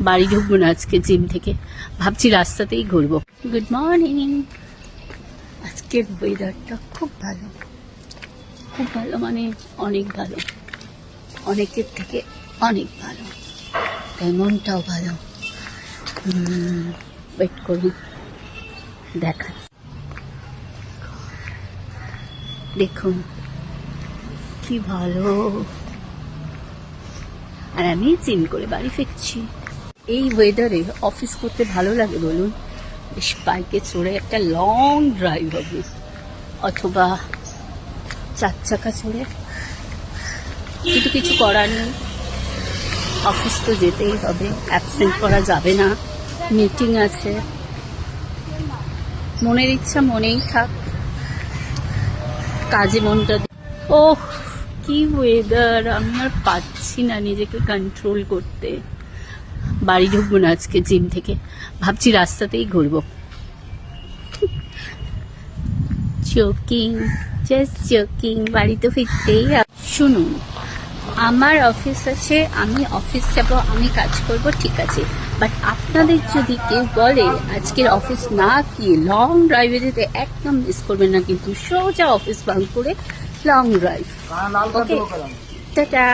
বাড়ি ঢুকবো না আজকে জিম থেকে, ভাবছি রাস্তাতেই ঘুরবো। Good morning. আজকের ওয়েদারটা খুব ভালো, খুব ভালো, মানে অনেক ভালো, অনেকের থেকে অনেক ভালো, তাই মনটাও ভালো। ওয়েট করুন, দেখা, দেখুন কি ভালো। আর আমি জিম করে বাড়ি ফিরছি। এই ওয়েদারে অফিস করতে ভালো লাগে বলুন? বেশ বাইকে চড়ে একটা লং ড্রাইভ হবে, অথবা 4 চাকা চড়ে, কিন্তু কিছু করার নেই, অফিস তো যেতেই হবে, অ্যাবসেন্ট করা যাবে না, মিটিং আছে। মনের ইচ্ছা মনেই থাক, কাজে মনটা। ওহ কি ওয়েদার, আমি আর পাচ্ছি না নিজেকে কন্ট্রোল করতে। বাড়ি ঢুকবো না আজকে জিম থেকে, ভাবছি রাস্তাতেই ঘুরবো। Joking, just joking. বাড়ি তো ফিরতেই। শুনুন, আমার অফিস আছে, আমি অফিস যাব, আমি কাজ করব, ঠিক আছে, বাট আপনাদের যদি কেউ বলে আজকের অফিস না গিয়ে লং ড্রাইভে যেতে, একদম মিস করবেন না কিন্তু, সোজা অফিস বাঙ্ক করে লং ড্রাইভ। ওকে, টাটা।